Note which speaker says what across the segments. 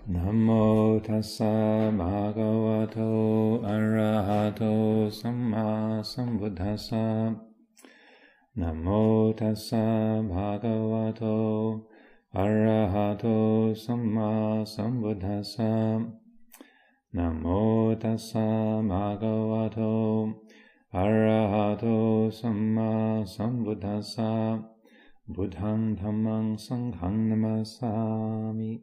Speaker 1: Namo tassa bhagavato arahato samma sambuddhassa. Namo tassa bhagavato arahato samma sambuddhassa. Namo tassa bhagavato arahato samma sambuddhassa. Buddhang dhammang sanghang namasami.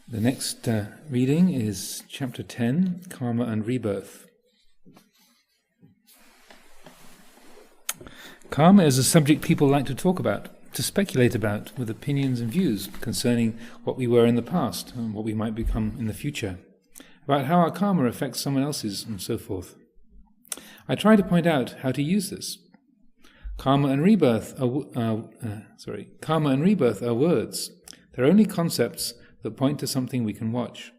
Speaker 1: The next reading is chapter 10, Kamma and Rebirth. Karma is a subject people like to talk about, to speculate about, with opinions and views concerning what we were in the past and what we might become in the future, about how our karma affects someone else's and so forth. I try to point out how to use this. Karma and rebirth are words. They're only concepts that point to something we can watch.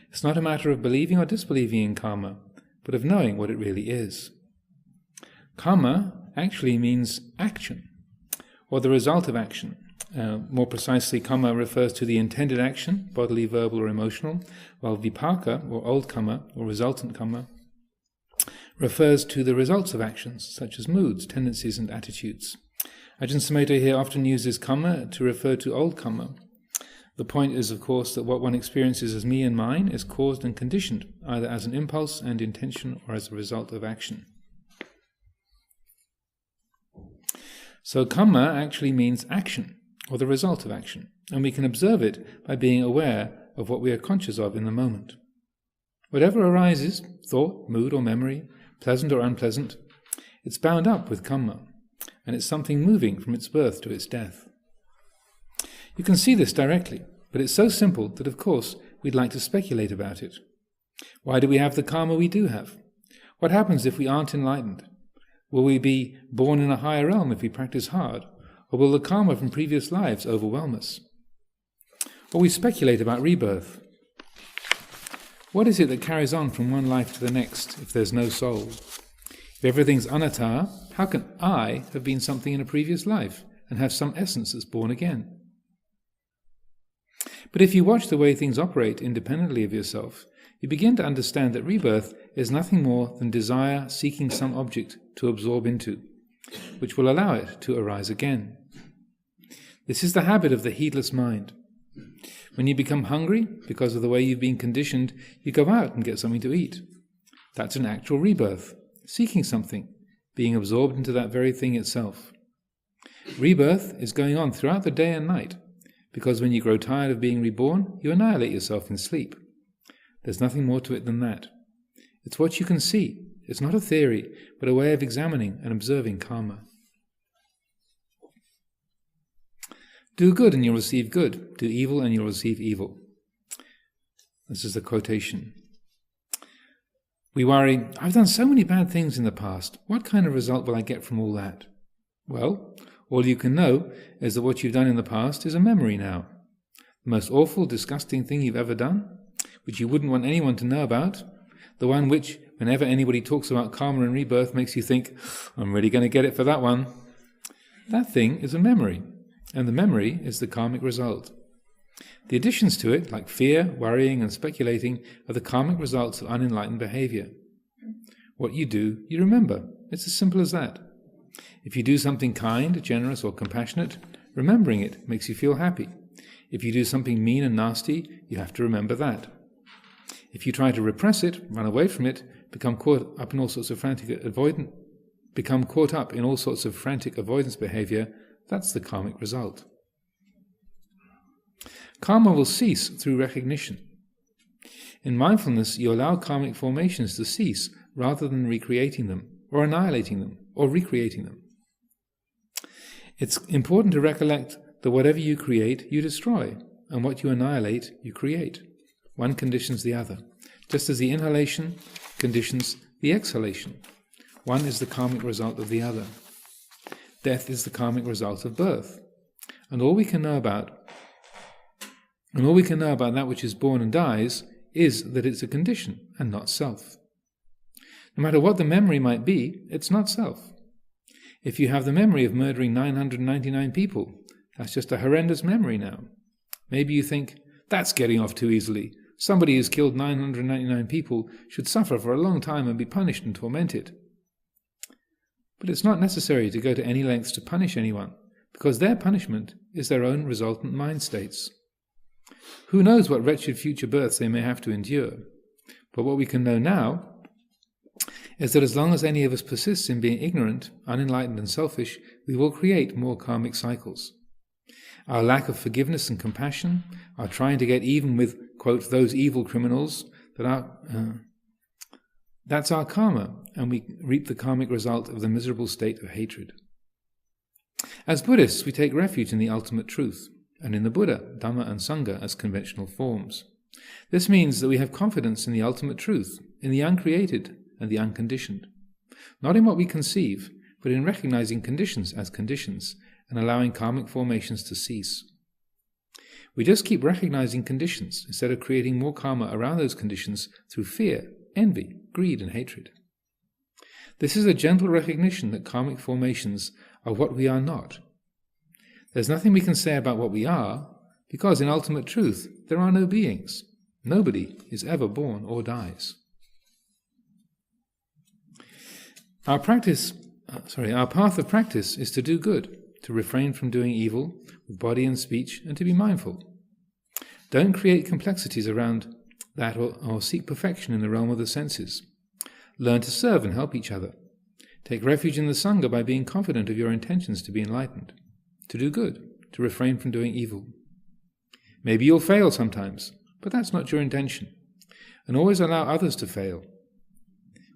Speaker 1: It's not a matter of believing or disbelieving in karma, but of knowing what it really is. Karma actually means action, or the result of action. More precisely, karma refers to the intended action, bodily, verbal, or emotional, while vipaka, or old karma, or resultant karma, refers to the results of actions, such as moods, tendencies, and attitudes. Ajahn Amaro here often uses karma to refer to old karma. The point is, of course, that what one experiences as me and mine is caused and conditioned, either as an impulse and intention or as a result of action. So karma actually means action, or the result of action, and we can observe it by being aware of what we are conscious of in the moment. Whatever arises, thought, mood or memory, pleasant or unpleasant, it's bound up with karma, and it's something moving from its birth to its death. You can see this directly, but it's so simple that, of course, we'd like to speculate about it. Why do we have the karma we do have? What happens if we aren't enlightened? Will we be born in a higher realm if we practice hard, or will the karma from previous lives overwhelm us? Or we speculate about rebirth. What is it that carries on from one life to the next if there's no soul? If everything's anatta, how can I have been something in a previous life and have some essence that's born again? But if you watch the way things operate independently of yourself, you begin to understand that rebirth is nothing more than desire seeking some object to absorb into, which will allow it to arise again. This is the habit of the heedless mind. When you become hungry, because of the way you've been conditioned, you go out and get something to eat. That's an actual rebirth, seeking something, being absorbed into that very thing itself. Rebirth is going on throughout the day and night, because when you grow tired of being reborn, you annihilate yourself in sleep. There's nothing more to it than that. It's what you can see. It's not a theory, but a way of examining and observing karma. Do good and you'll receive good. Do evil and you'll receive evil. This is the quotation. We worry, I've done so many bad things in the past. What kind of result will I get from all that? Well, all you can know is that what you've done in the past is a memory now. The most awful, disgusting thing you've ever done, which you wouldn't want anyone to know about, the one which, whenever anybody talks about karma and rebirth, makes you think, I'm really going to get it for that one. That thing is a memory, and the memory is the karmic result. The additions to it, like fear, worrying, and speculating, are the karmic results of unenlightened behavior. What you do, you remember. It's as simple as that. If you do something kind, generous, or compassionate, remembering it makes you feel happy. If you do something mean and nasty, you have to remember that. If you try to repress it, run away from it, become caught up in all sorts of frantic avoidance behavior, that's the karmic result. Karma will cease through recognition. In mindfulness, you allow karmic formations to cease rather than recreating them, or annihilating them, or recreating them. It's important to recollect that whatever you create, you destroy, and what you annihilate, you create. One conditions the other, just as the inhalation conditions the exhalation. One is the karmic result of the other. Death is the karmic result of birth. And all we can know about And all we can know about that which is born and dies is that it's a condition and not self. No matter what the memory might be, it's not self. If you have the memory of murdering 999 people, that's just a horrendous memory now. Maybe you think, that's getting off too easily. Somebody who's killed 999 people should suffer for a long time and be punished and tormented. But it's not necessary to go to any lengths to punish anyone, because their punishment is their own resultant mind states. Who knows what wretched future births they may have to endure? But what we can know now is that as long as any of us persists in being ignorant, unenlightened and selfish, we will create more karmic cycles. Our lack of forgiveness and compassion, our trying to get even with, quote, those evil criminals, that's our karma, and we reap the karmic result of the miserable state of hatred. As Buddhists, we take refuge in the ultimate truth, and in the Buddha, Dhamma and Sangha as conventional forms. This means that we have confidence in the ultimate truth, in the uncreated and the unconditioned. Not in what we conceive, but in recognizing conditions as conditions, and allowing karmic formations to cease. We just keep recognizing conditions instead of creating more karma around those conditions through fear, envy, greed and hatred. This is a gentle recognition that karmic formations are what we are not. There's nothing we can say about what we are, because in ultimate truth there are no beings. Nobody is ever born or dies. Our path of practice is to do good, to refrain from doing evil with body and speech, and to be mindful. Don't create complexities around that or seek perfection in the realm of the senses. Learn to serve and help each other. Take refuge in the Sangha by being confident of your intentions to be enlightened, to do good, to refrain from doing evil. Maybe you'll fail sometimes, but that's not your intention. And always allow others to fail.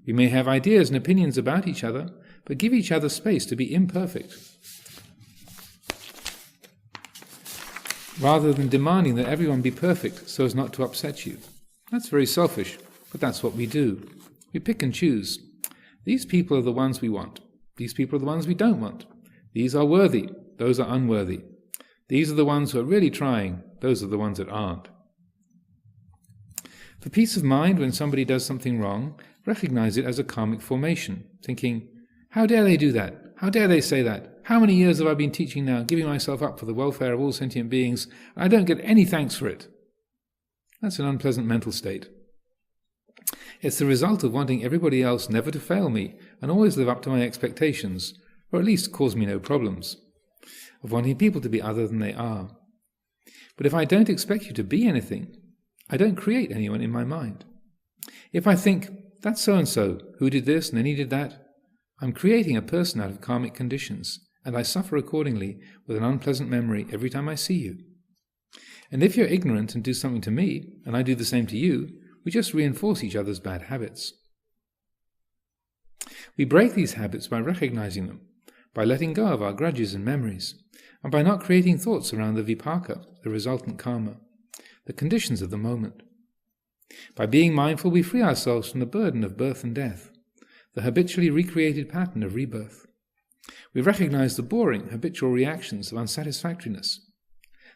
Speaker 1: We may have ideas and opinions about each other, but give each other space to be imperfect, rather than demanding that everyone be perfect so as not to upset you. That's very selfish, but that's what we do. We pick and choose. These people are the ones we want. These people are the ones we don't want. These are worthy. Those are unworthy. These are the ones who are really trying. Those are the ones that aren't. For peace of mind, when somebody does something wrong, recognize it as a karmic formation, thinking, how dare they do that? How dare they say that? How many years have I been teaching now, giving myself up for the welfare of all sentient beings, and I don't get any thanks for it? That's an unpleasant mental state. It's the result of wanting everybody else never to fail me and always live up to my expectations, or at least cause me no problems, of wanting people to be other than they are. But if I don't expect you to be anything, I don't create anyone in my mind. If I think, that's so-and-so, who did this and then he did that, I'm creating a person out of karmic conditions, and I suffer accordingly with an unpleasant memory every time I see you. And if you're ignorant and do something to me, and I do the same to you, we just reinforce each other's bad habits. We break these habits by recognizing them, by letting go of our grudges and memories, and by not creating thoughts around the vipaka, the resultant karma, the conditions of the moment. By being mindful, we free ourselves from the burden of birth and death, the habitually recreated pattern of rebirth. We recognize the boring, habitual reactions of unsatisfactoriness,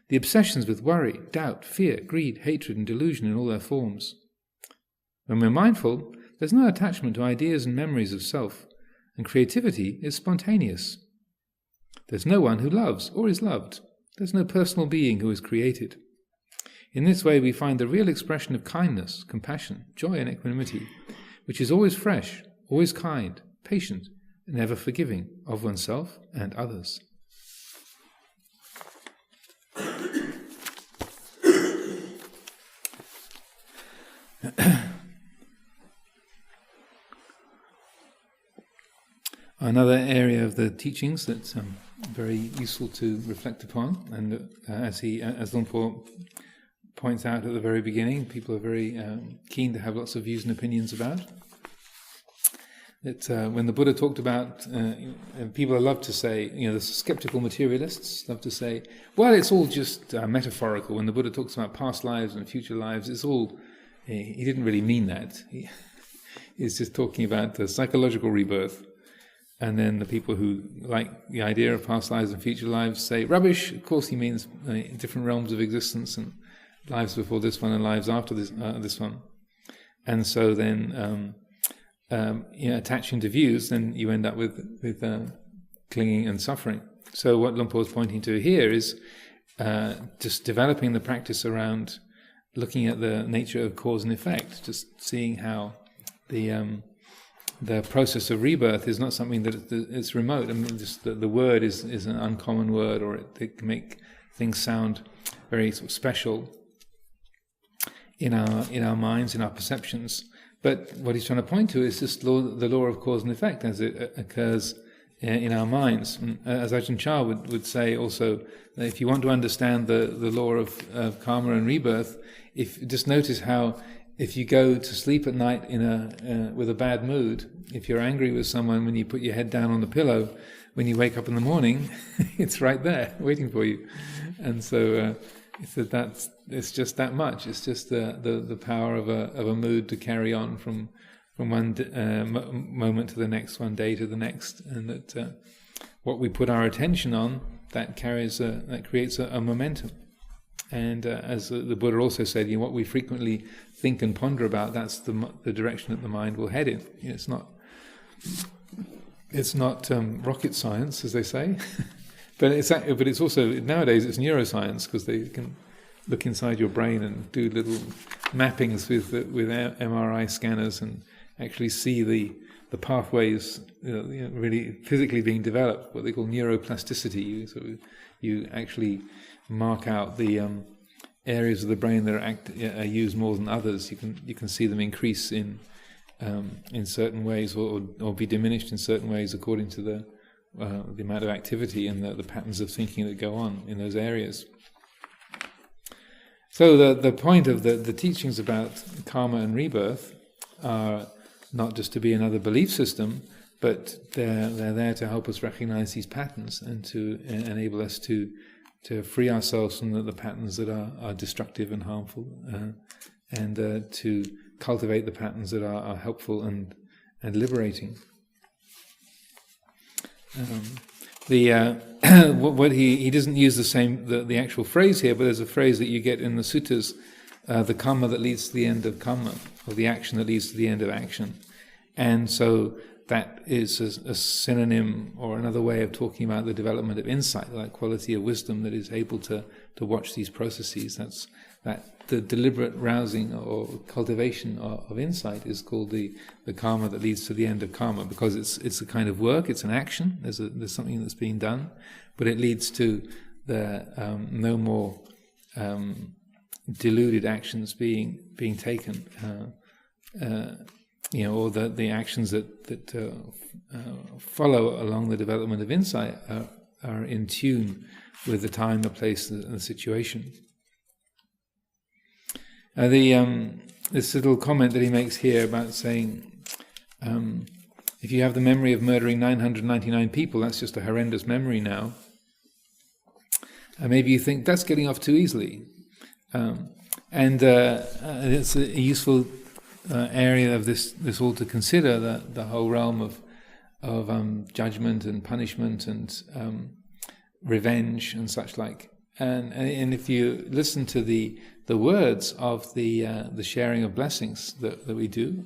Speaker 1: the obsessions with worry, doubt, fear, greed, hatred, and delusion in all their forms. When we're mindful, there's no attachment to ideas and memories of self, and creativity is spontaneous. There's no one who loves or is loved. There's no personal being who is created. In this way, we find the real expression of kindness, compassion, joy, and equanimity, which is always fresh, always kind, patient, and ever forgiving of oneself and others. Another area of the teachings that's very useful to reflect upon, and as Lumpur points out at the very beginning, people are very keen to have lots of views and opinions about. When the Buddha talked about, people love to say, the skeptical materialists love to say, well, it's all just metaphorical. When the Buddha talks about past lives and future lives, it's all, he didn't really mean that. He's just talking about the psychological rebirth. And then the people who like the idea of past lives and future lives say, rubbish, of course he means different realms of existence, and lives before this one and lives after this one. And so then, attaching to views, then you end up with clinging and suffering. So what Luang Por is pointing to here is just developing the practice around looking at the nature of cause and effect, just seeing how the process of rebirth is not something that it's remote. I mean, just the word is an uncommon word, or it can make things sound very sort of special in our minds, in our perceptions. But what he's trying to point to is just the law of cause and effect as it occurs in our minds. As Ajahn Chah would say also, that if you want to understand the law of karma and rebirth, just notice how if you go to sleep at night with a bad mood, if you're angry with someone, when you put your head down on the pillow, when you wake up in the morning, it's right there waiting for you. And so it's just that much. It's just the power of a mood to carry on from one moment to the next, one day to the next, and that what we put our attention on, that creates a momentum. And as the Buddha also said, what we frequently think and ponder about, that's the direction that the mind will head in. It's not rocket science, as they say, but it's also, nowadays it's neuroscience, because they can look inside your brain and do little mappings with MRI scanners and actually see the pathways really physically being developed, what they call neuroplasticity. You actually mark out the areas of the brain that are used more than others. You can see them increase in certain ways, or be diminished in certain ways according to the amount of activity and the patterns of thinking that go on in those areas. So the point of the teachings about karma and rebirth are not just to be another belief system, but they're there to help us recognize these patterns and to enable us to free ourselves from the patterns that are destructive and harmful, and to cultivate the patterns that are helpful and liberating. What he doesn't use the actual phrase here, but there's a phrase that you get in the suttas, the karma that leads to the end of karma, or the action that leads to the end of action. And so that is a synonym, or another way of talking about the development of insight, that quality of wisdom that is able to watch these processes. The deliberate rousing or cultivation of insight is called the karma that leads to the end of karma, because it's a kind of work, it's an action, there's something that's being done, but it leads to the no more deluded actions being taken, or the actions that follow along the development of insight are in tune with the time, the place, and the situation. This little comment that he makes here about saying, if you have the memory of murdering 999 people, that's just a horrendous memory now. Maybe you think that's getting off too easily. And it's a useful area of this all to consider, the whole realm of judgment and punishment and revenge and such like. And if you listen to the words of the sharing of blessings that we do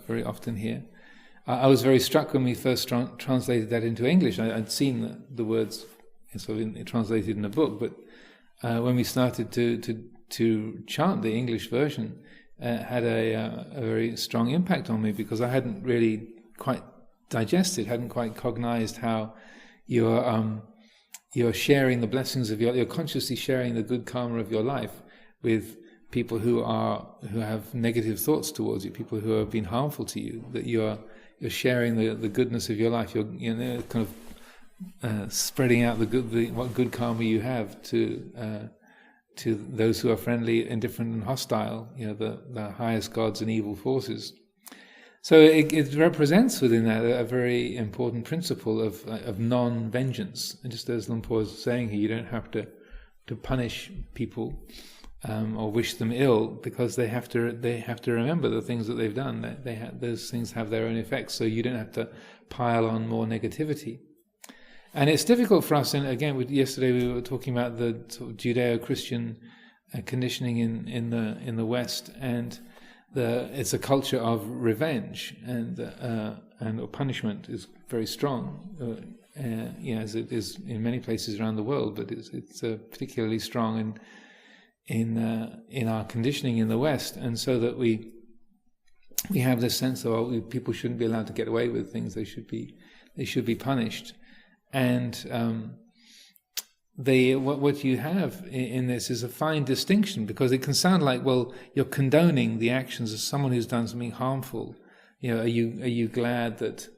Speaker 1: very often here, I was very struck when we first translated that into English. I'd seen the words sort of translated in a book, but when we started to chant the English version, had a very strong impact on me, because I hadn't really quite digested, hadn't quite cognized how you're sharing the blessings of you're consciously sharing the good karma of your life with people who have negative thoughts towards you, people who have been harmful to you. That you're sharing the goodness of your life. You're kind of spreading out what good karma you have to those who are friendly, indifferent, and hostile. The highest gods and evil forces. So it represents within that a very important principle of non-vengeance. And just as Luang Por is saying here, you don't have to punish people or wish them ill, because they have to remember the things that they've done. Those things have their own effects, so you don't have to pile on more negativity. And it's difficult for us. And again, yesterday we were talking about the sort of Judeo-Christian conditioning in the West, and it's a culture of revenge and punishment is very strong, as it is in many places around the world, but it's particularly strong in our conditioning in the West, and so that we have this sense of people shouldn't be allowed to get away with things; they should be punished, and what you have in this is a fine distinction, because it can sound like, well, you're condoning the actions of someone who's done something harmful. Are you glad that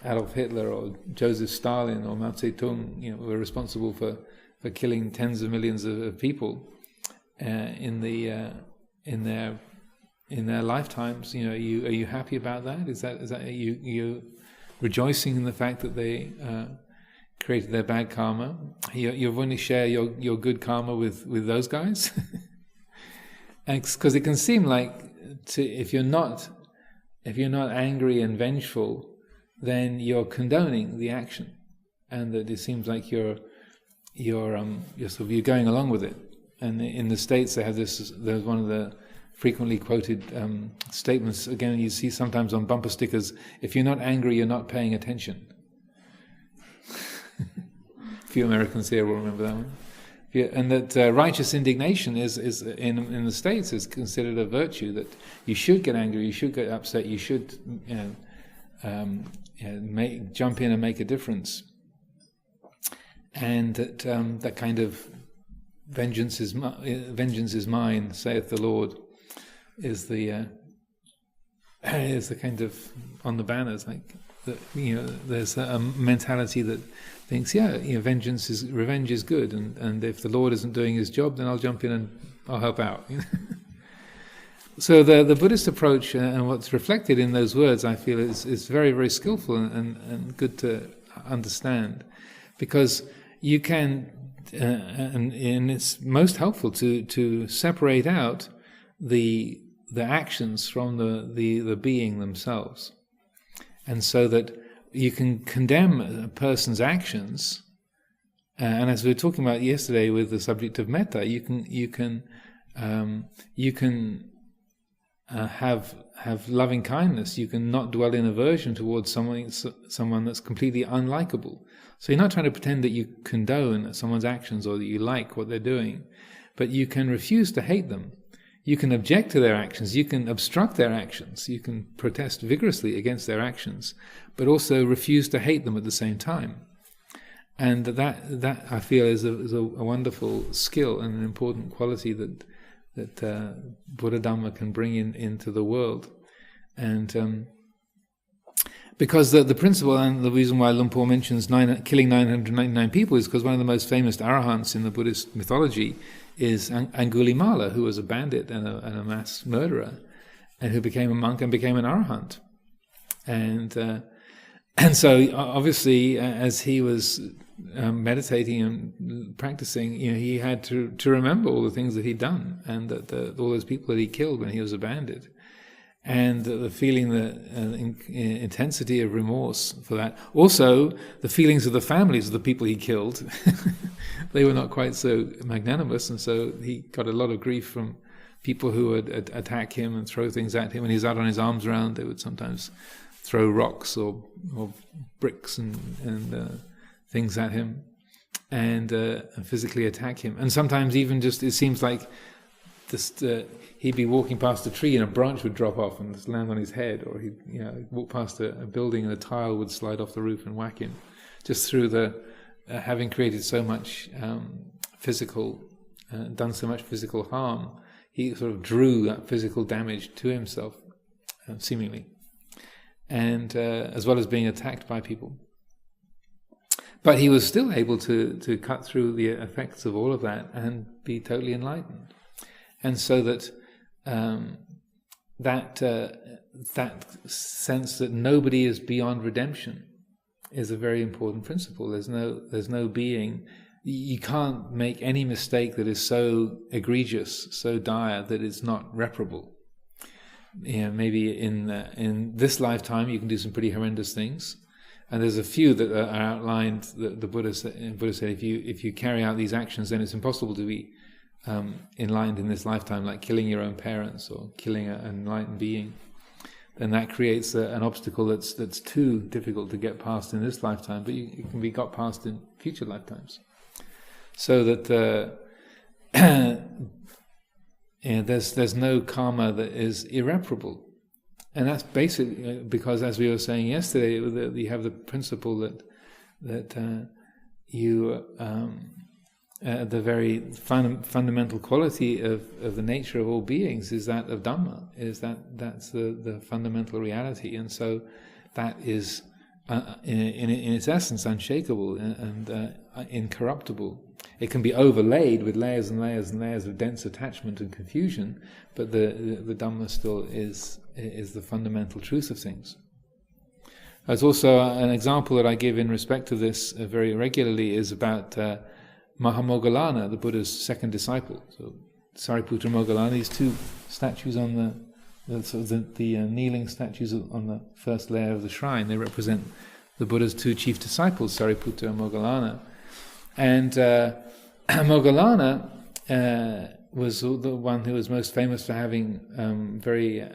Speaker 1: Adolf Hitler or Joseph Stalin or Mao Zedong, were responsible for killing tens of millions of people in their lifetimes? Are you happy about that? Is that are you rejoicing in the fact that they created their bad karma? You want to share your good karma with those guys? Because it can seem like if you're not angry and vengeful, then you're condoning the action, and that it seems like you're going along with it. And in the States, they have this. There's one of the frequently quoted statements. Again, you see sometimes on bumper stickers: "If you're not angry, you're not paying attention." A few Americans here will remember that one. And that righteous indignation is in the States is considered a virtue, that you should get angry, you should get upset, you should jump in and make a difference. And that kind of vengeance is mine, saith the Lord, is the kind of on the banners, like there's a mentality that thinks, revenge is good, and if the Lord isn't doing his job, then I'll jump in and I'll help out. So the Buddhist approach and what's reflected in those words, I feel, is very, very skillful and good to understand, because you can, and it's most helpful to separate out the actions from the being themselves, and so that you can condemn a person's actions, and as we were talking about yesterday with the subject of metta, you can have loving kindness. You can not dwell in aversion towards someone that's completely unlikable. So you're not trying to pretend that you condone someone's actions or that you like what they're doing, but you can refuse to hate them. You can object to their actions, you can obstruct their actions, you can protest vigorously against their actions, but also refuse to hate them at the same time. And that I feel is a wonderful skill and an important quality that Buddha Dhamma can bring into the world. And because the principle and the reason why Luang Por mentions killing 999 people is because one of the most famous arahants in the Buddhist mythology is Angulimala, who was a bandit and a mass murderer, and who became a monk and became an arahant. And so obviously, as he was meditating and practicing, he had to remember all the things that he'd done, and that all those people that he killed when he was a bandit, and the feeling, the intensity of remorse for that. Also, the feelings of the families of the people he killed. They were not quite so magnanimous, and so he got a lot of grief from people who would attack him and throw things at him. When he's out on his arms round, they would sometimes throw rocks or bricks and things at him, and physically attack him. And sometimes even just, it seems like just he'd be walking past a tree and a branch would drop off and just land on his head, or he'd walk past a building and a tile would slide off the roof and whack him, just through the having created so much done so much physical harm. He sort of drew that physical damage to himself, seemingly, and as well as being attacked by people. But he was still able to cut through the effects of all of that and be totally enlightened. And so that that sense that nobody is beyond redemption is a very important principle. There's no being. You can't make any mistake that is so egregious, so dire, that it's not reparable. Maybe in this lifetime you can do some pretty horrendous things, and there's a few that are outlined. The Buddha said, if you carry out these actions, then it's impossible to be enlightened in this lifetime, like killing your own parents or killing an enlightened being, then that creates an obstacle that's too difficult to get past in this lifetime, but it can be got past in future lifetimes. So that there's no karma that is irreparable. And that's basically because, as we were saying yesterday, you have the principle that the very fundamental quality of the nature of all beings is that of Dhamma, that's the fundamental reality, and so that is in its essence unshakable and incorruptible. It can be overlaid with layers and layers and layers of dense attachment and confusion, but the Dhamma still is the fundamental truth of things. There's also an example that I give in respect to this very regularly is about Mahamoggallana, the Buddha's second disciple. So Sariputta and Moggallana, these two statues on the kneeling statues on the first layer of the shrine, they represent the Buddha's two chief disciples, Sariputta and Moggallana. And Moggallana was the one who was most famous for having very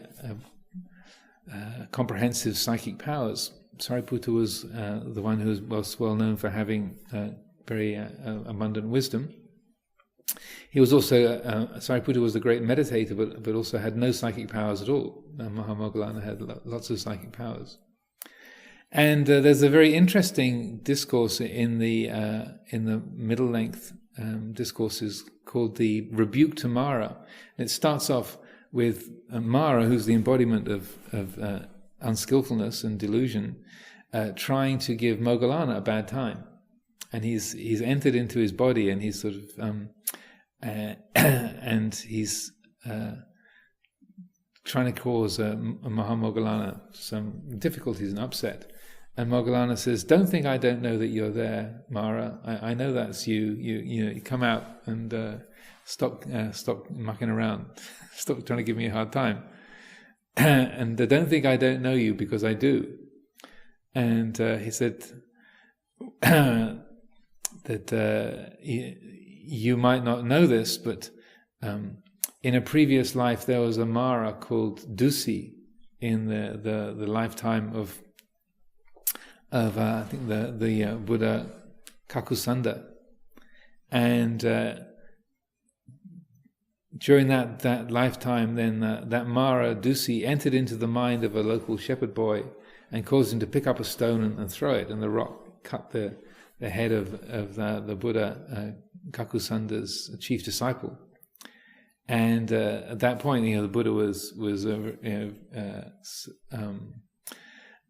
Speaker 1: comprehensive psychic powers. Sariputta was the one who was most well known for having very abundant wisdom. He was also, Sariputta was a great meditator, but also had no psychic powers at all. Mahamoggallana had lots of psychic powers. And there's a very interesting discourse in the middle length discourses called the Rebuke to Mara. And it starts off with Mara, who's the embodiment of unskillfulness and delusion, trying to give Moggallana a bad time. And he's entered into his body, and he's sort of and he's trying to cause Mahamoggallana some difficulties and upset. And Moggallana says, "Don't think I don't know that you're there, Mara. I know that's you. You come out and stop mucking around. Stop trying to give me a hard time. And don't think I don't know you, because I do." And he said that you might not know this, but in a previous life there was a Mara called Dusi in the lifetime of I think the Buddha Kakusanda, and during that lifetime, then that Mara Dusi entered into the mind of a local shepherd boy and caused him to pick up a stone and throw it, and the rock cut the head of the Buddha Kakusanda's chief disciple. And at that point, the Buddha was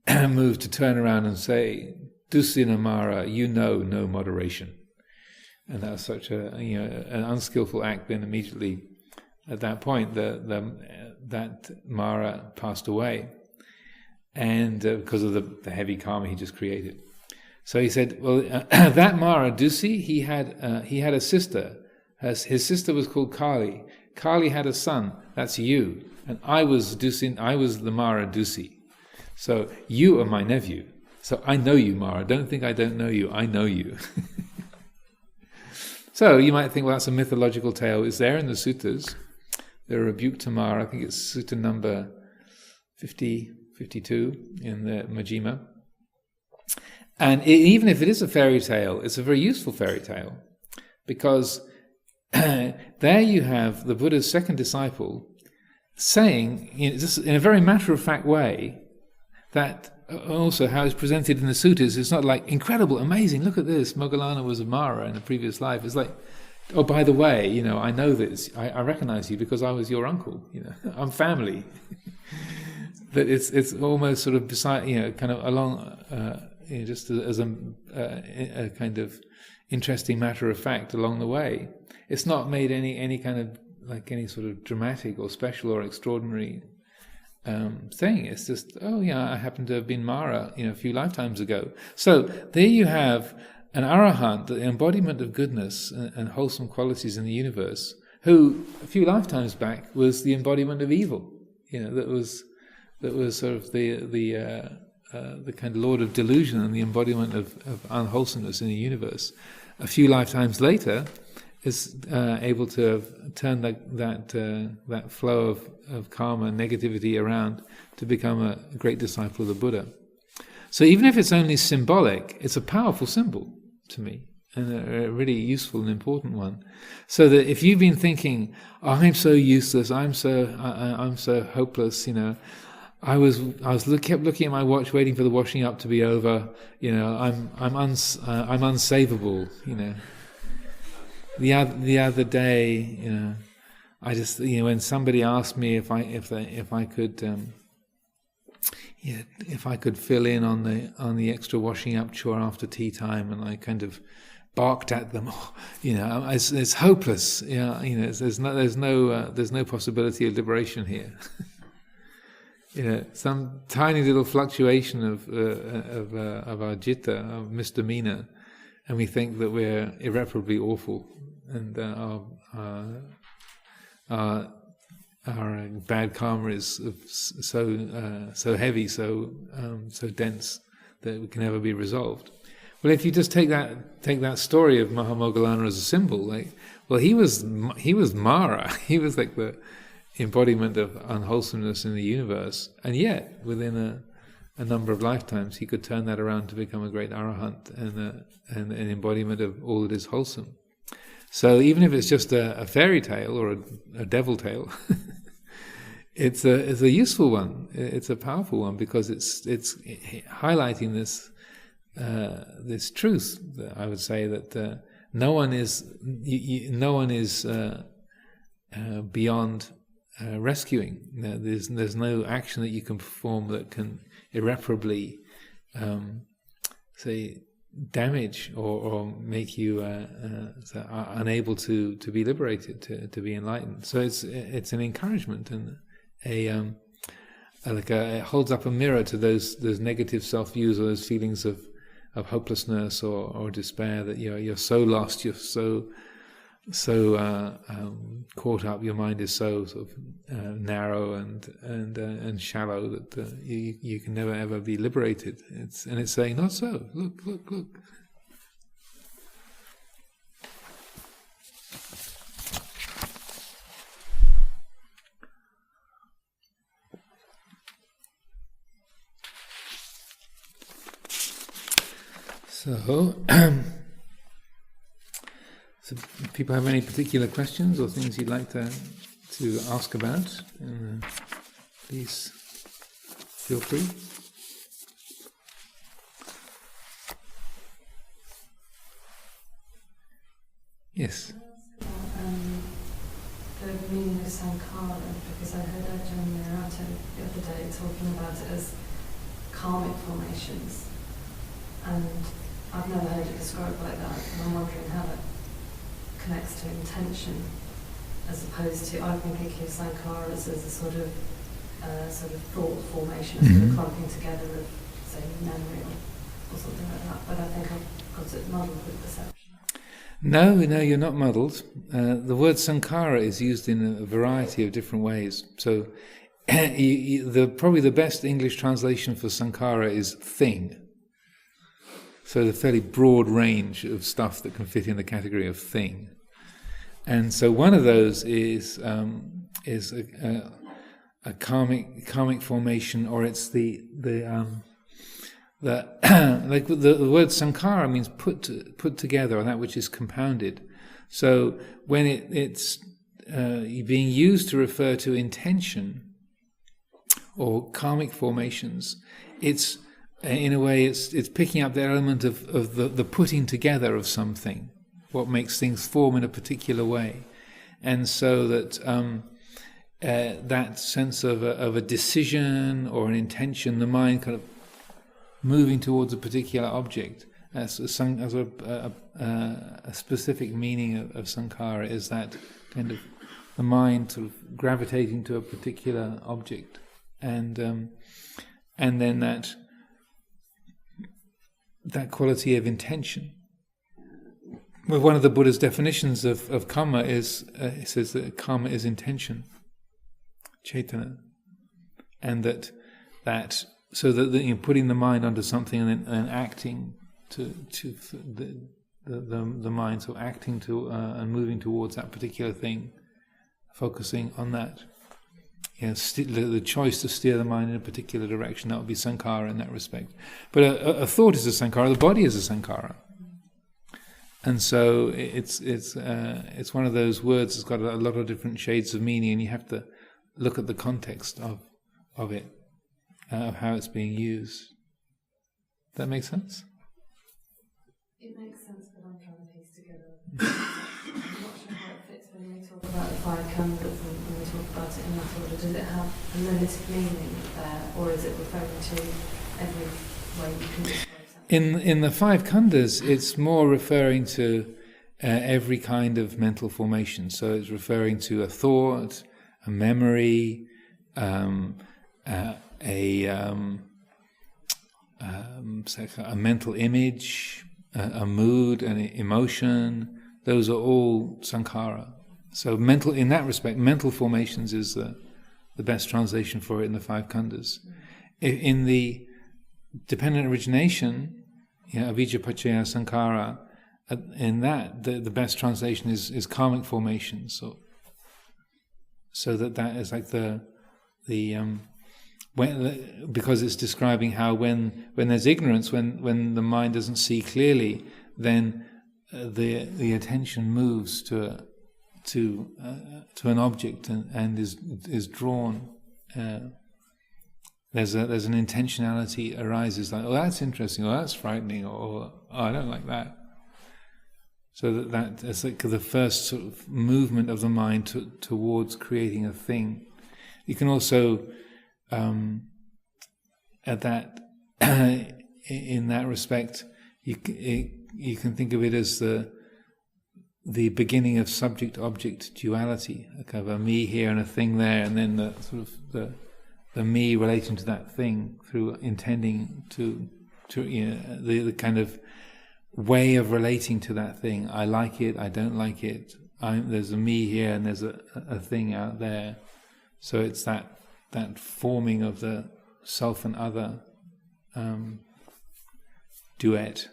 Speaker 1: moved to turn around and say, "Dusina Mara, you know no moderation." And that was such an unskillful act. Then immediately at that point, that Mara passed away, and because of the heavy karma he just created. So he said, "Well, that Mara Dusi, he had a sister. His sister was called Kali. Kali had a son. That's you. And I was the Mara Dusi. So you are my nephew. So I know you, Mara. Don't think I don't know you. I know you." So you might think, well, that's a mythological tale. It's there in the suttas. The Rebuke to Mara, I think it's sutta number 52 in the Majjhima. And even if it is a fairy tale, it's a very useful fairy tale, because there you have the Buddha's second disciple saying, in a very matter-of-fact way, that also how it's presented in the suttas, it's not like, incredible, amazing, look at this, Moggallana was a Mara in a previous life. It's like, oh, by the way, I know this, I recognize you because I was your uncle, I'm family. That it's almost sort of beside, kind of along, just as a kind of interesting matter of fact along the way. It's not made any kind of, like any sort of dramatic or special or extraordinary thing. It's just, oh yeah, I happen to have been Mara, a few lifetimes ago. So there you have an arahant, the embodiment of goodness and wholesome qualities in the universe, who a few lifetimes back was the embodiment of evil. That was sort of the kind of lord of delusion and the embodiment of unwholesomeness in the universe. A few lifetimes later, is able to turn that flow of karma and negativity around to become a great disciple of the Buddha. So even if it's only symbolic, it's a powerful symbol to me, and a really useful and important one. So that if you've been thinking, oh, I'm so useless, I'm so hopeless, I kept looking at my watch, waiting for the washing up to be over. I'm unsavable. The other day, I just when somebody asked me if I could fill in on the extra washing up chore after tea time, and I kind of barked at them. It's hopeless. There's no possibility of liberation here. Some tiny little fluctuation of our citta, of misdemeanor, and we think that we're irreparably awful, and our bad karma is so heavy, so dense that it can never be resolved. Well, if you just take that story of Mahamoggallana as a symbol, he was Mara. He was like the embodiment of unwholesomeness in the universe, and yet within a number of lifetimes he could turn that around to become a great arahant and an embodiment of all that is wholesome. So even if it's just a fairy tale or a devil tale, it's a useful one. It's a powerful one, because it's highlighting this truth. That I would say that no one is beyond rescuing. There's no action that you can perform that can irreparably damage or make you unable to be liberated, to be enlightened. So it's an encouragement, and it holds up a mirror to those negative self-views or those feelings of hopelessness or despair, that you're so lost, you're so caught up, your mind is so sort of narrow and shallow that you can never ever be liberated. It's saying, not so. Look. So if people have any particular questions or things you'd like to ask about, please feel free. Yes?
Speaker 2: The meaning of sankhara, because I heard Ajahn Amaro the other day talking about it as karmic formations, and I've never heard it described like that, and I'm wondering how it connects to intention, as opposed to, I've been thinking of sankharas as a sort of thought formation, a sort of clumping together of, say, memory or something like that. But I think I've got it muddled with perception.
Speaker 1: No, you're not muddled. The word sankhara is used in a variety of different ways. So, probably the best English translation for sankhara is thing. So the fairly broad range of stuff that can fit in the category of thing, and so one of those is a karmic formation, or it's the like the word sankhara means put together, or that which is compounded. So when it's being used to refer to intention or karmic formations, it's in a way, it's picking up the element of the putting together of something, what makes things form in a particular way, and so that that sense of a decision or an intention, the mind kind of moving towards a particular object, as a specific meaning of sankhara is that kind of the mind sort of gravitating to a particular object, and then that quality of intention. Well, one of the Buddha's definitions of karma is, he says that karma is intention, cetana, and that so that putting the mind onto something and acting to the mind, so acting to and moving towards that particular thing, focusing on that. The choice to steer the mind in a particular direction, that would be sankhara in that respect. But a thought is a sankhara, the body is a sankhara. And so it's one of those words that's got a lot of different shades of meaning, and you have to look at the context of it, of how it's being used. Does that make sense?
Speaker 2: It makes sense, but I'm trying to piece together. I'm not sure how it fits when we talk about the 5 khandhas and when we talk about it in that order. Does it have a limited meaning there, or is it referring to every way you can describe something?
Speaker 1: In the 5 khandhas, it's more referring to every kind of mental formation. So it's referring to a thought, a memory, a mental image, a mood, an emotion. Those are all sankhara. So in that respect, mental formations is the best translation for it in the 5 khandhas. In the dependent origination, avijja paccaya sankhara, in that the best translation is karmic formations. So that is like because it's describing how when there's ignorance, when the mind doesn't see clearly, then the attention moves to an object and is drawn. There's an intentionality arises, like, oh, that's interesting, or that's frightening, or oh, I don't like that. So that's like the first sort of movement of the mind towards creating a thing. You can also at that in that respect, you can think of it as the beginning of subject-object duality, like of a me here and a thing there, and then the me relating to that thing through intending to the kind of way of relating to that thing. I like it, I don't like it. There's a me here and there's a thing out there. So it's that forming of the self and other duet.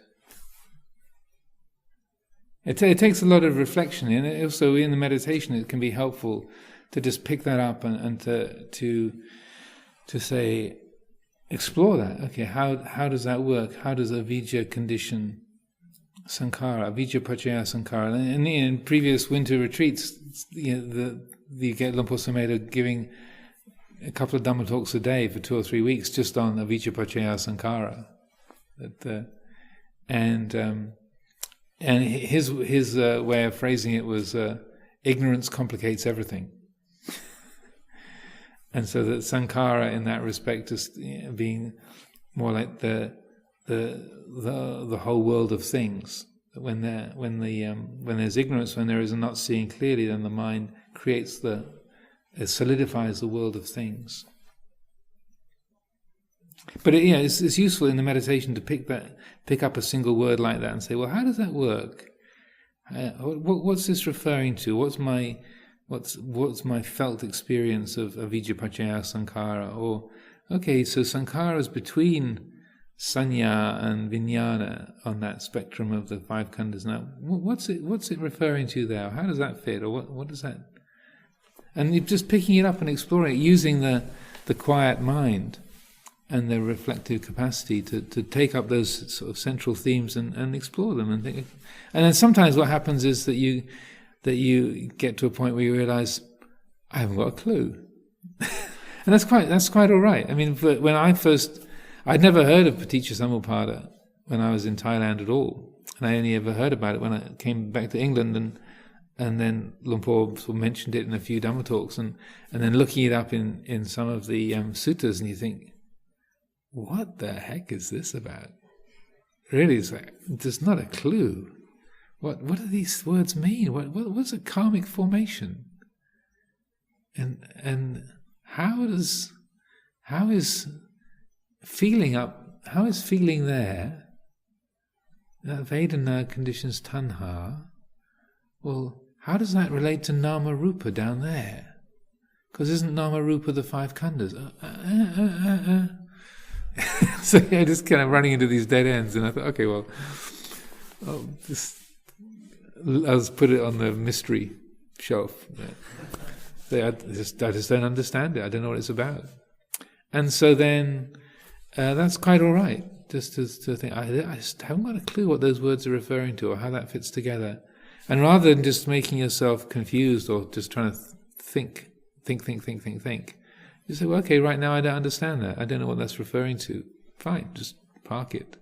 Speaker 1: It takes a lot of reflection, and also in the meditation it can be helpful to just pick that up and to say, explore that. Okay, how does that work? How does avijja condition sankhara, avijja paccaya sankhara? And in previous winter retreats, you get Luang Por Sumedho giving a couple of Dhamma talks a day for 2 or 3 weeks just on avijja paccaya sankhara. And his way of phrasing it was ignorance complicates everything. And so that sankhara in that respect is being more like the whole world of things. When there's ignorance, when there is a not seeing clearly, then the mind creates it solidifies the world of things. But it's useful in the meditation to pick up a single word like that and say, well, how does that work? What's this referring to? What's my felt experience of avijja paccaya sankhara? Or, okay, so sankhara is between sanya and vijnana on that spectrum of the 5 khandhas. Now, what's it referring to there? How does that fit? Or what does that? And you're just picking it up and exploring it, using the quiet mind and the reflective capacity to take up those sort of central themes and explore them and think. And then sometimes what happens is that you get to a point where you realize, I haven't got a clue. And that's quite all right. I mean, but when I'd never heard of Paticca Samuppada when I was in Thailand at all, and I only ever heard about it when I came back to England, and then Luang Por sort of mentioned it in a few Dhamma talks, and then looking it up in some of the suttas, and you think, what the heck is this about? Really, it's like, there's not a clue. What do these words mean? What's a karmic formation? And how is feeling there? Vedana conditions tanha. Well, how does that relate to nama rupa down there? Because isn't nama rupa the 5 khandhas? So just kind of running into these dead ends, and I thought, okay, well, I'll put it on the mystery shelf. I just don't understand it. I don't know what it's about. And so then that's quite all right. Just to think, I just haven't got a clue what those words are referring to or how that fits together. And rather than just making yourself confused or just trying to think, you say, well, okay, right now I don't understand that. I don't know what that's referring to. Fine, just park it.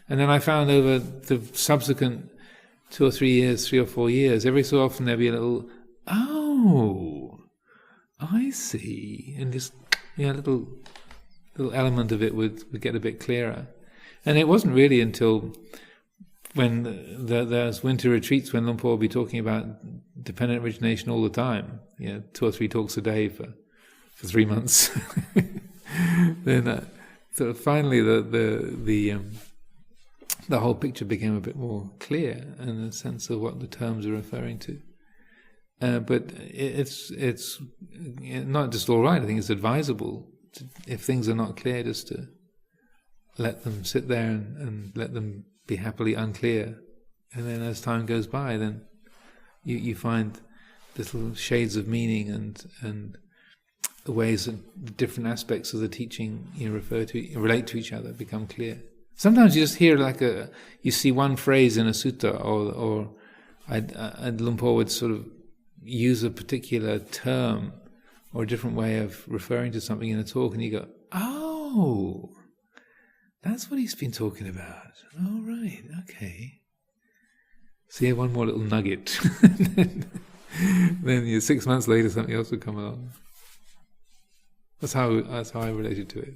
Speaker 1: And then I found over the subsequent 2 or 3 years, 3 or 4 years, every so often there'd be a little, oh, I see. And just, a little element of it would get a bit clearer. And it wasn't really until when there's winter retreats when Luang Por will be talking about dependent origination all the time, 2 or 3 talks a day for 3 months. Then sort of finally the whole picture became a bit more clear in the sense of what the terms are referring to. But it's not just all right. I think it's advisable if things are not clear, just to let them sit there and let them be happily unclear. And then as time goes by, then you find little shades of meaning and ways that different aspects of the teaching relate to each other, become clear. Sometimes you just hear you see one phrase in a sutta, or Luang Por would sort of use a particular term or a different way of referring to something in a talk, and you go, oh, that's what he's been talking about. Oh, right, okay. So you have one more little nugget. Then 6 months later, something else would come along. That's how I related to it.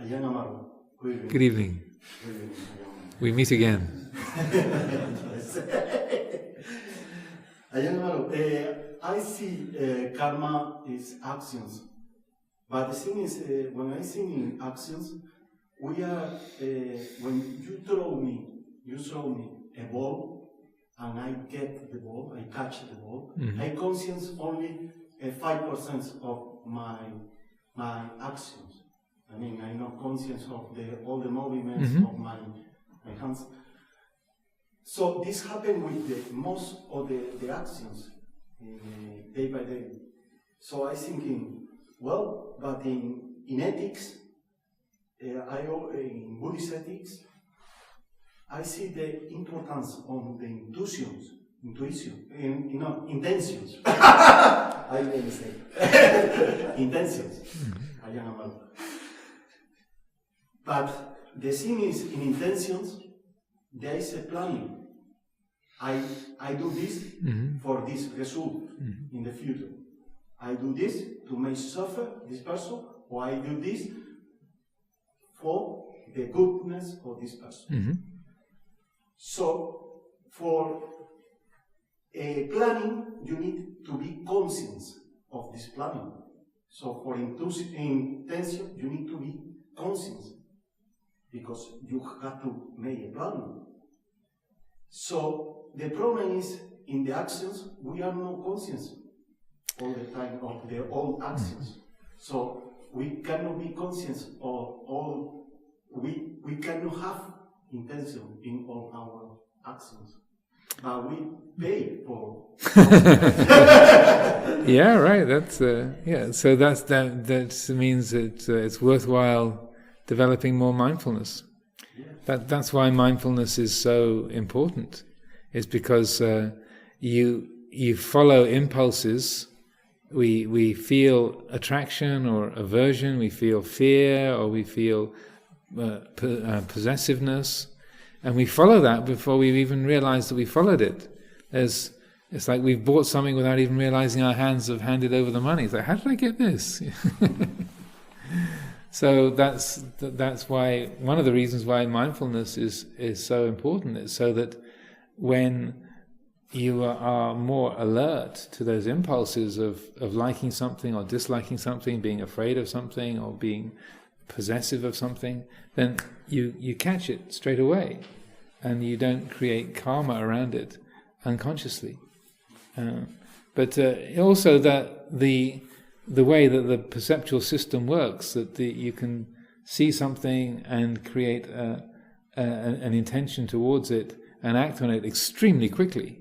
Speaker 3: Ajahn Amaro,
Speaker 1: good evening. We meet again.
Speaker 3: Ajahn Amaro, I see karma is actions, but the thing is, when I see in actions, we are when you throw me a ball, and I get the ball, I catch the ball. I conscience only 5% of my actions. I mean, I'm not conscious of all the movements of my hands. So this happened with most of the actions day by day. So I thinking, well, but in ethics, in Buddhist ethics, I see the importance of the intentions. I didn't say intentions. Ajahn Amaro. But the thing is, in intentions, there is a planning. I do this for this result in the future. I do this to make suffer this person, or I do this for the goodness of this person. So, for planning, you need to be conscious of this planning. So, for intention, you need to be conscious, because you have to make a plan. So the problem is, in the actions, we are not conscious all the time of their own actions. So we cannot be conscious of all, we cannot have intention in all our actions. But we pay for
Speaker 1: Yeah, right, that's so that means it's worthwhile developing more mindfulness. That's why mindfulness is so important. Is because you follow impulses. We feel attraction or aversion. We feel fear, or we feel possessiveness, and we follow that before we even realize that we followed it. It's like we've bought something without even realizing our hands have handed over the money. It's like, how did I get this? So that's why one of the reasons why mindfulness is so important. It's so that when you are more alert to those impulses of liking something or disliking something, being afraid of something or being possessive of something, then you catch it straight away, and you don't create karma around it unconsciously. But also that the way that the perceptual system works, that you can see something and create an intention towards it and act on it extremely quickly.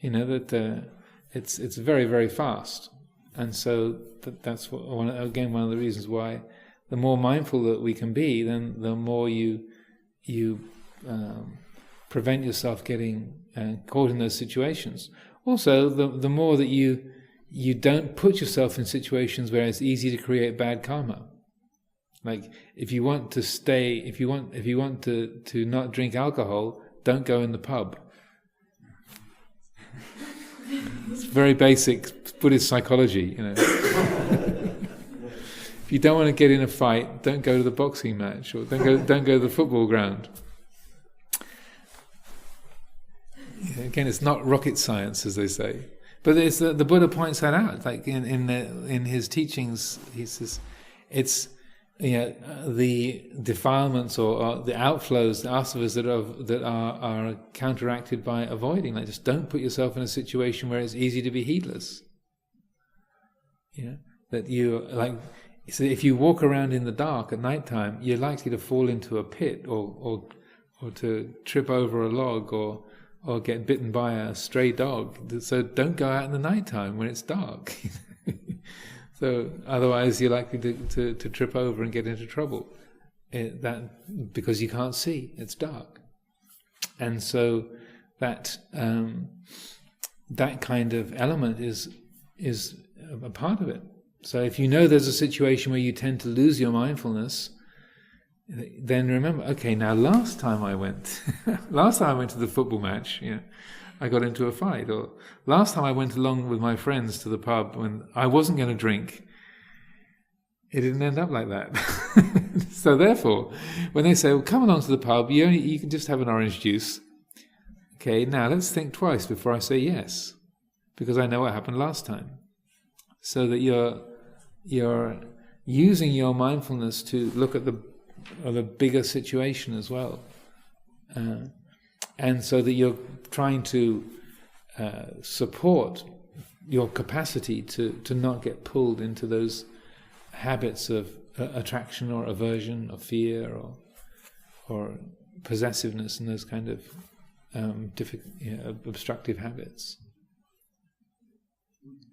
Speaker 1: That it's very, very fast. And so that's one of the reasons why the more mindful that we can be, then the more you prevent yourself getting caught in those situations. Also, the more that you don't put yourself in situations where it's easy to create bad karma. Like if you want to not drink alcohol, don't go in the pub. It's very basic Buddhist psychology, If you don't want to get in a fight, don't go to the boxing match, or don't go to the football ground. Again, it's not rocket science, as they say, but it's the Buddha points that out. Like in his teachings, he says it's the defilements or the outflows, the asavas that are counteracted by avoiding. Like, just don't put yourself in a situation where it's easy to be heedless. That you like. So if you walk around in the dark at night time, you're likely to fall into a pit or to trip over a log or get bitten by a stray dog. So don't go out in the night time when it's dark. So otherwise you're likely to trip over and get into trouble. Because you can't see, it's dark. And so that kind of element is a part of it. So if you know there's a situation where you tend to lose your mindfulness, then remember, okay, now last time I went to the football match, I got into a fight. Or last time I went along with my friends to the pub when I wasn't going to drink, it didn't end up like that. So therefore, when they say, well, come along to the pub, you can just have an orange juice. Okay, now let's think twice before I say yes, because I know what happened last time. So that you're using your mindfulness to look at the bigger situation as well. And so that you're trying to support your capacity to not get pulled into those habits of attraction or aversion or fear or possessiveness and those kind of obstructive habits.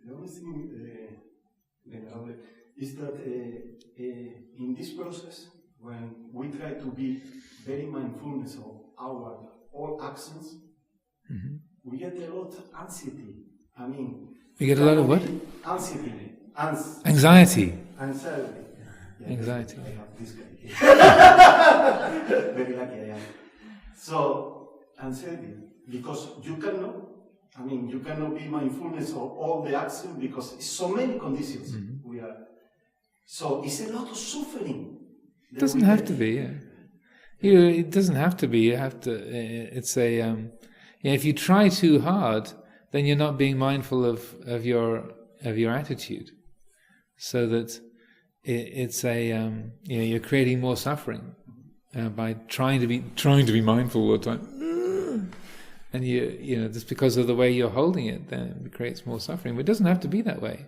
Speaker 3: The only thing is that in this process, when we try to be very mindfulness of our all actions,
Speaker 1: Mm-hmm.
Speaker 3: we get a lot of anxiety. I mean,
Speaker 1: We get a lot of what?
Speaker 3: Anxiety.
Speaker 1: Anxiety.
Speaker 3: Anxiety. Yeah,
Speaker 1: Anxiety.
Speaker 3: I have this guy. Very lucky I am. So, anxiety, because you cannot be mindfulness of all the action because it's so many conditions we are. So it's a lot of suffering.
Speaker 1: It doesn't have to be. Yeah. It doesn't have to be. You have to. It's a. If you try too hard, then you're not being mindful of your attitude. So that it's a. You're creating more suffering by trying to be mindful all the time. And just because of the way you're holding it, then it creates more suffering. But it doesn't have to be that way.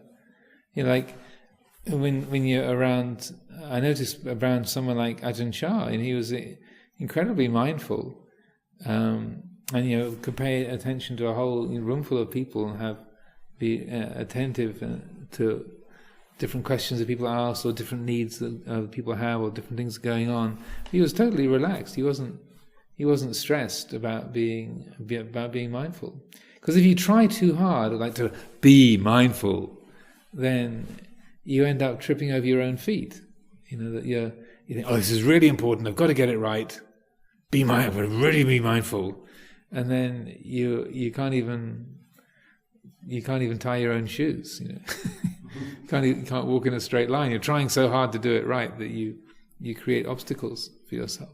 Speaker 1: Like when you're around, I noticed around someone like Ajahn Chah, and he was incredibly mindful, and could pay attention to a whole room full of people and be attentive to different questions that people ask or different needs that people have or different things going on. He was totally relaxed. He wasn't stressed about being mindful. Because if you try too hard, like to be mindful, then you end up tripping over your own feet. That you think, oh, this is really important. I've got to get it right. Be mindful. Really be mindful. And then you can't even tie your own shoes. You can't walk in a straight line. You're trying so hard to do it right that you create obstacles for yourself.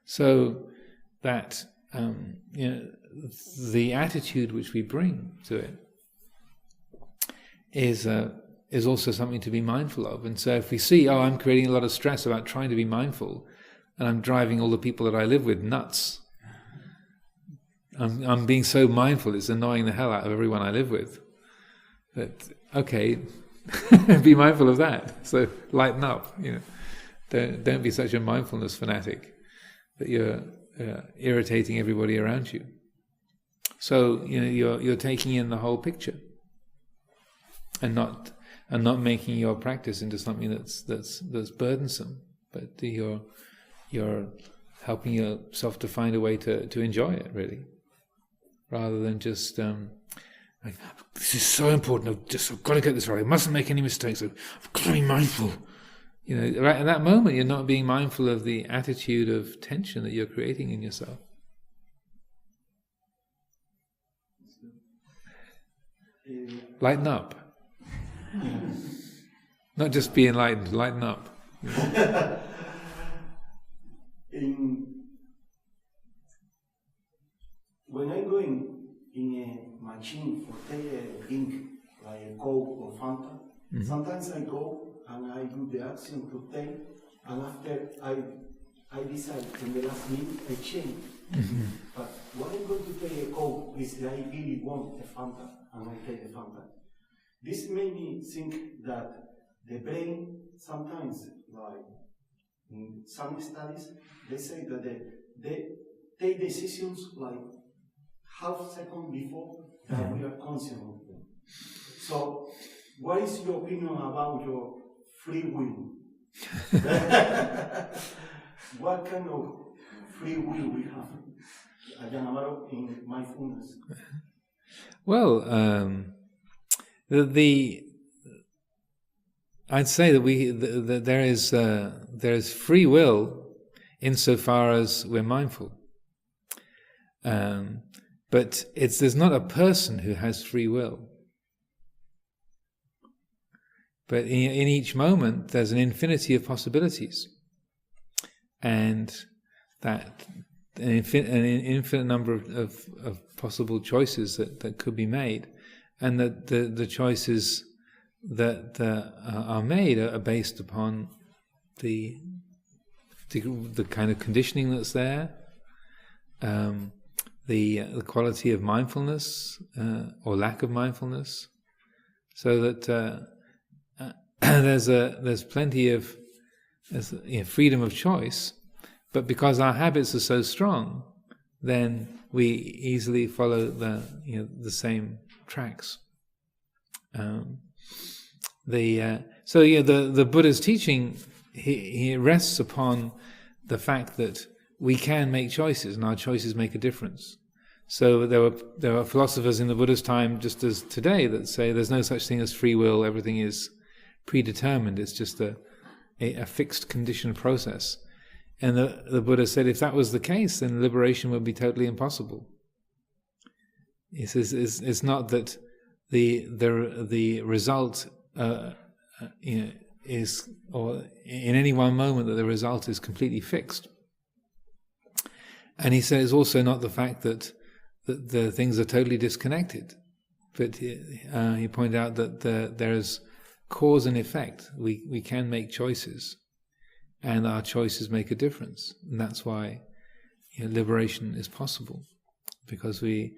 Speaker 1: So that the attitude which we bring to it is also something to be mindful of. And so if we see, I'm creating a lot of stress about trying to be mindful, and I'm driving all the people that I live with nuts. I'm being so mindful, it's annoying the hell out of everyone I live with. But okay, be mindful of that. So lighten up. Don't be such a mindfulness fanatic. but you're irritating everybody around you. So you're taking in the whole picture, and not making your practice into something that's burdensome, but you're helping yourself to find a way to enjoy it, really, rather than just like, this is so important. I've got to get this right. I mustn't make any mistakes. I've got to be mindful. Right at that moment, you're not being mindful of the attitude of tension that you're creating in yourself. Lighten up. Not just be enlightened, lighten up.
Speaker 3: When I go in a machine for take a drink, like a Coke or Fanta, sometimes I go and I do the action to take, and after I decide in the last minute I change. But when I go to take a Coke, is that I really want a Fanta, and I take a Fanta. This made me think that the brain sometimes, like in some studies, they say that they take decisions like half second before that we are conscious of them. So, what is your opinion about your free will? What kind of free will we have, Ajahn Amaro, in mindfulness?
Speaker 1: Well, I'd say that there is free will insofar as we're mindful, but there's not a person who has free will. But in each moment, there's an infinity of possibilities, and that an infinite number of possible choices that could be made, and that the choices that are made are based upon the kind of conditioning that's there, the quality of mindfulness or lack of mindfulness, so that there's plenty of freedom of choice. But because our habits are so strong, then we easily follow the same tracks. The Buddha's teaching, he rests upon the fact that we can make choices, and our choices make a difference. So there were philosophers in the Buddha's time, just as today, that say there's no such thing as free will. Everything is predetermined. It's just a fixed conditioned process. And the Buddha said, if that was the case, then liberation would be totally impossible. He says it's not that the result is, or in any one moment that the result is completely fixed. And he said it's also not the fact that the things are totally disconnected, but he pointed out that there is cause and effect. We can make choices, and our choices make a difference, and that's why liberation is possible, because the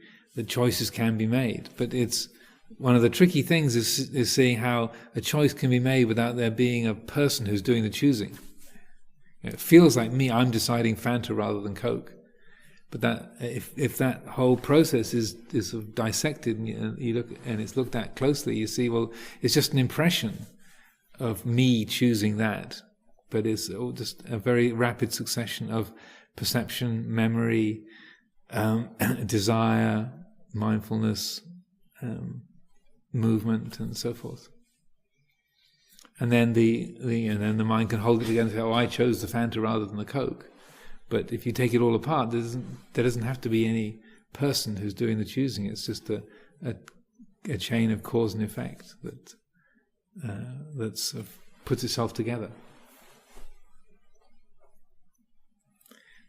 Speaker 1: choices can be made. But it's one of the tricky things is seeing how a choice can be made without there being a person who's doing the choosing. It feels like I'm deciding Fanta rather than Coke, but that if that whole process is sort of dissected and you look and it's looked at closely, you see, well, it's just an impression of me choosing that. But it's just a very rapid succession of perception, memory, desire, mindfulness, movement, and so forth. And then the mind can hold it together and say, "Oh, I chose the Fanta rather than the Coke." But if you take it all apart, there doesn't have to be any person who's doing the choosing. It's just a chain of cause and effect that sort of puts itself together.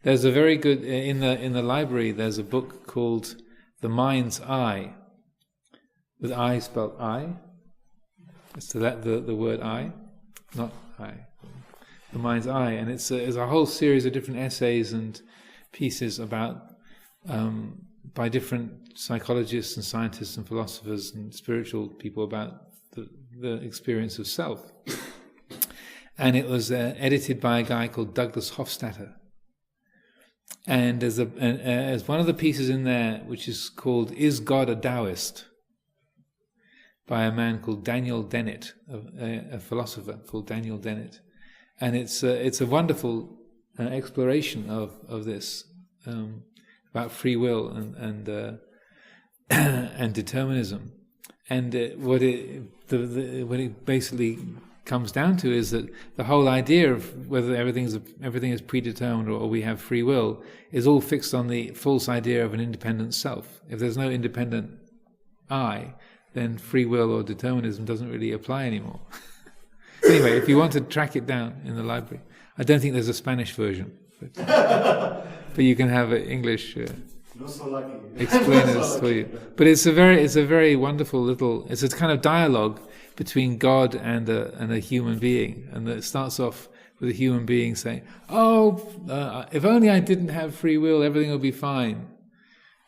Speaker 1: There's a very good in the library. There's a book called The Mind's Eye, with I spelled I. So that the word I, not I. The Mind's Eye, and it's a whole series of different essays and pieces about by different psychologists and scientists and philosophers and spiritual people about the experience of self. And it was edited by a guy called Douglas Hofstadter. And as one of the pieces in there, which is called "Is God a Taoist?" by a man called Daniel Dennett, a philosopher called Daniel Dennett, and it's a wonderful exploration of this about free will and determinism, and what it basically comes down to is that the whole idea of whether everything is predetermined or we have free will is all fixed on the false idea of an independent self. If there's no independent I, then free will or determinism doesn't really apply anymore. Anyway, if you want to track it down in the library, I don't think there's a Spanish version, but you can have an English
Speaker 3: Not so lucky.
Speaker 1: explainers for you. But it's a very wonderful little. It's a kind of dialogue between God and a human being, and it starts off with a human being saying, if only I didn't have free will, everything will be fine.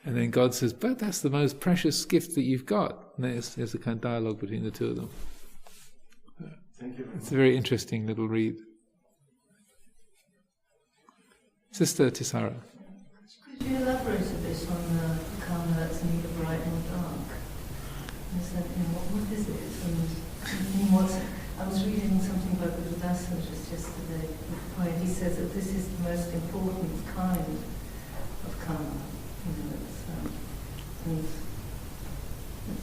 Speaker 1: And then God says, but that's the most precious gift that you've got. And there's a kind of dialogue between the two of them.
Speaker 3: Thank you.
Speaker 1: It's a very interesting little read. Sister Tisara.
Speaker 4: Could you elaborate a bit on the karma that's neither bright nor dark? I said, what is it? And I was reading something about Buddhadasa just yesterday, where he says that this is the most important kind of karma. And it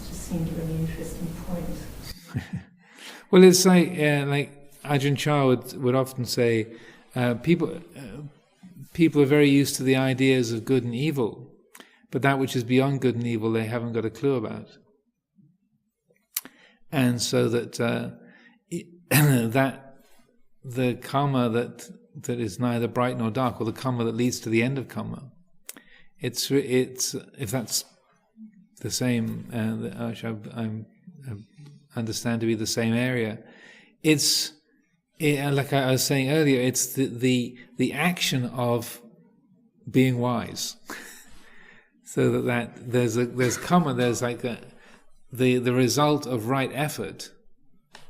Speaker 4: just seemed a really interesting point.
Speaker 1: Well, it's like Ajahn Chah would often say, people are very used to the ideas of good and evil, but that which is beyond good and evil they haven't got a clue about. And so that that the karma that is neither bright nor dark, or the karma that leads to the end of karma, it's if that's the same, which I understand to be the same area, like I was saying earlier, it's the action of being wise. So that there's karma, there's like the result of right effort,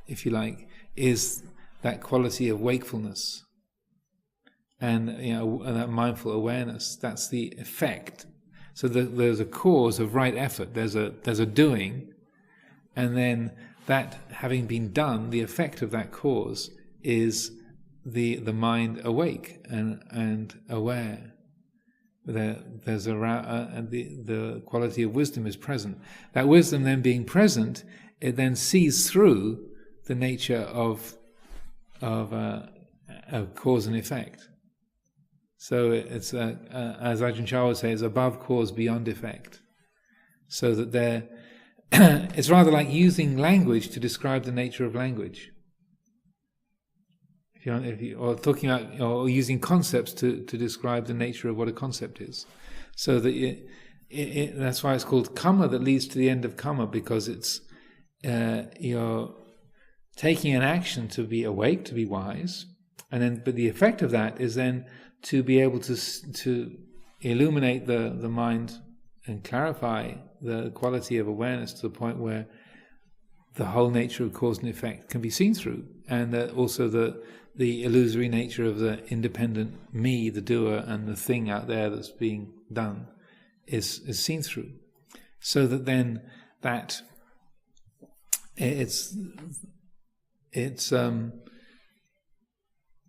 Speaker 1: if you like, is that quality of wakefulness and that mindful awareness. That's the effect. So there's a cause of right effort. There's a doing, and then that having been done, the effect of that cause is the mind awake and aware. There's the quality of wisdom is present. That wisdom then being present, it then sees through the nature of cause and effect. So it's as Ajahn Chah would say, it's above cause, beyond effect. So that it's rather like using language to describe the nature of language. Or talking about, or using concepts to describe the nature of what a concept is. So that that's why it's called Kamma that leads to the end of Kamma, because it's you're taking an action to be awake, to be wise, but the effect of that is then to be able to illuminate the mind and clarify the quality of awareness to the point where the whole nature of cause and effect can be seen through, and also the illusory nature of the independent me, the doer, and the thing out there that's being done is seen through. So that then that it's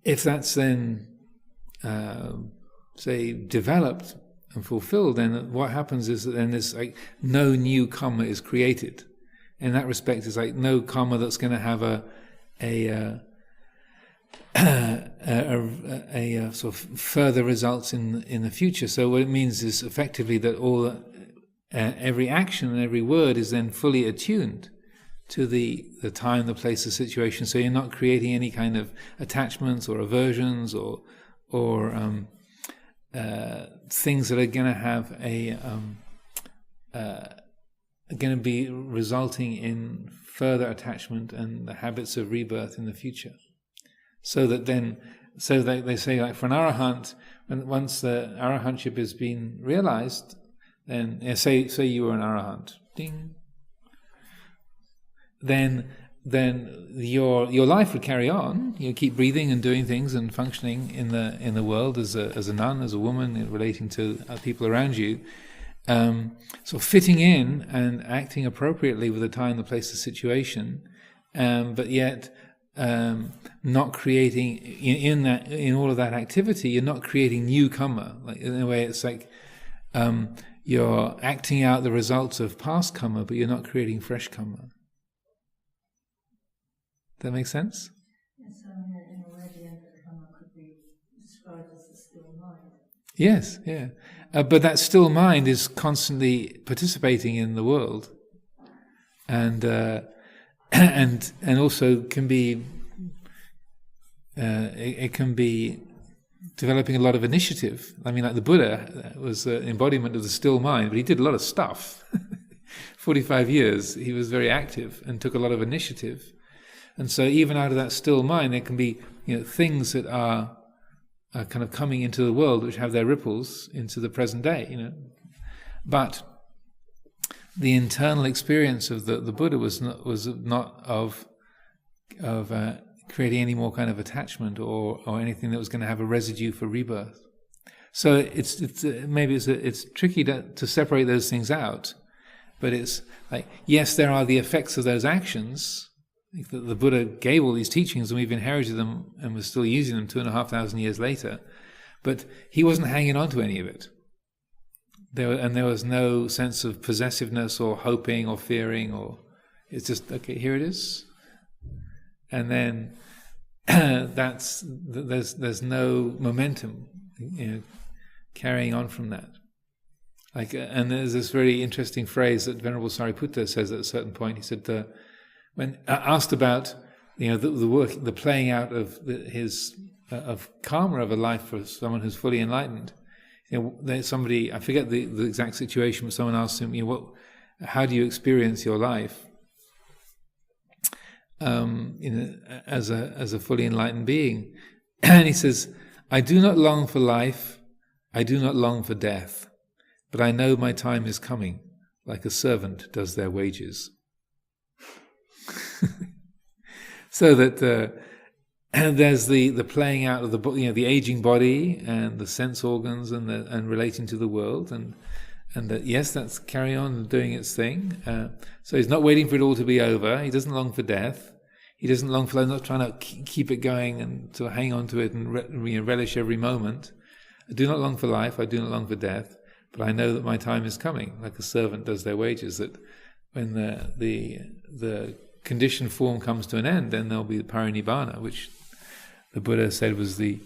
Speaker 1: if that's then say developed and fulfilled, then what happens is that then there's like no new karma is created. In that respect, it's like no karma that's going to have a sort of further results in the future. So what it means is effectively that every action and every word is then fully attuned to the time, the place, the situation. So you're not creating any kind of attachments or aversions or things that are going to have going to be resulting in further attachment and the habits of rebirth in the future. So they say, like for an arahant, once the arahantship has been realized, then say you were an arahant, ding. Then then your life would carry on. You keep breathing and doing things and functioning in the world as a nun, as a woman, relating to people around you. So fitting in and acting appropriately with the time, the place, the situation, but yet not creating in all of that activity. You're not creating new karma. Like in a way, it's like you're acting out the results of past karma, but you're not creating fresh karma. That make sense?
Speaker 4: Yes, so in a way, the end of karma could be described as the still mind.
Speaker 1: Yes, yeah. But that still mind is constantly participating in the world, and also can be it can be developing a lot of initiative. I mean, like the Buddha was an embodiment of the still mind, but he did a lot of stuff. 45 years, he was very active and took a lot of initiative. And so even out of that still mind, there can be things that are kind of coming into the world which have their ripples into the present day. But the internal experience of the Buddha was not of creating any more kind of attachment or anything that was going to have a residue for rebirth. So it's tricky to separate those things out, but it's like, yes, there are the effects of those actions. The Buddha gave all these teachings and we've inherited them and we're still using them 2,500 years later, but he wasn't hanging on to any of it. There was no sense of possessiveness or hoping or fearing, or it's just, okay, here it is. And then there's no momentum carrying on from that. And there's this very interesting phrase that Venerable Sariputta says at a certain point. He said, when asked about the work, the playing out of of karma of a life for someone who's fully enlightened, there's somebody, I forget the exact situation, but someone asked him, how do you experience your life? As a fully enlightened being, and he says, I do not long for life, I do not long for death, but I know my time is coming, like a servant does their wages. So that there's the playing out of the aging body and the sense organs and relating to the world, and that yes, that's carrying on doing its thing. So he's not waiting for it all to be over. He doesn't long for death. He doesn't long for, not trying to keep it going and to hang on to it and relish every moment. I do not long for life, I do not long for death, but I know that my time is coming, like a servant does their wages, that when the conditioned form comes to an end, then there'll be the parinibbana, which the Buddha said was that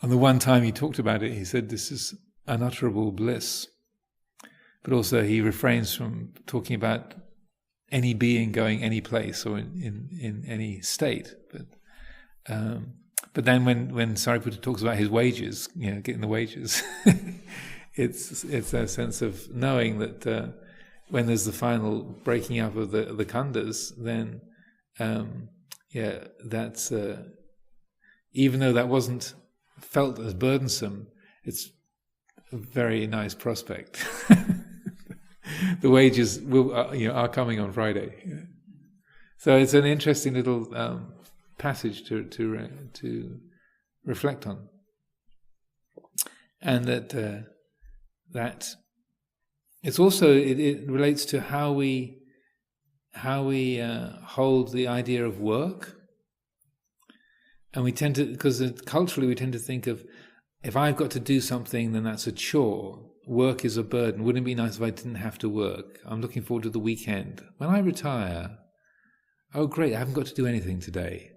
Speaker 1: on the one time he talked about it, he said this is unutterable bliss. But also he refrains from talking about any being going any place or in any state. But then when Sariputta talks about his wages, getting the wages, it's a sense of knowing that when there's the final breaking up of the khandhas, then that's even though that wasn't felt as burdensome, it's a very nice prospect. The wages are coming on Friday. So it's an interesting little passage to reflect on, and that it's also it relates to how we hold the idea of work. And we tend to, because culturally we tend to think of, if I've got to do something, then that's a chore. Work is a burden. Wouldn't it be nice if I didn't have to work? I'm looking forward to the weekend. When I retire, oh great, I haven't got to do anything today.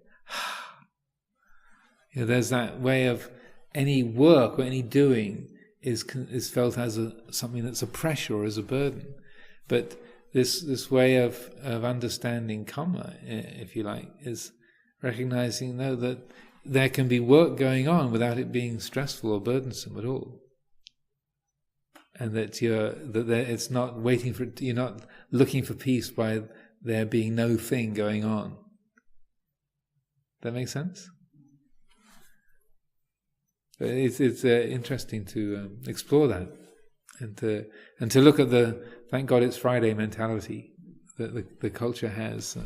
Speaker 1: There's that way of any work or any doing is felt as something that's a pressure or as a burden. But this way of understanding karma, if you like, is recognizing that there can be work going on without it being stressful or burdensome at all, and that it's not waiting for, you're not looking for peace by there being no thing going on. That makes sense? It's interesting to explore that, and to look at the thank God it's Friday mentality that the culture has,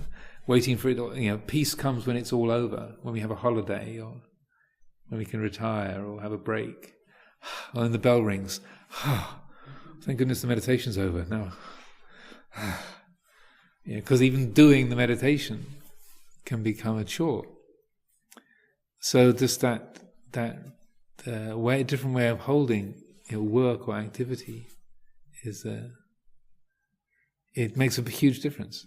Speaker 1: waiting for it. Peace comes when it's all over, when we have a holiday, or when we can retire or have a break. And then the bell rings. Thank goodness the meditation's over now. Because even doing the meditation can become a chore. So just that different way of holding work or activity is it makes a huge difference.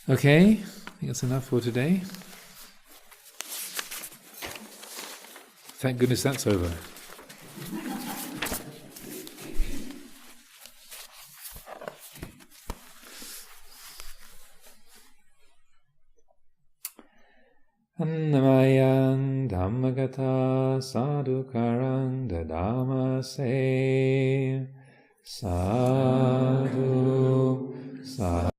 Speaker 1: Okay, I think that's enough for today. Thank goodness that's over. Annamayan dhammagata sadhukarang dadamase sadhu sadhu.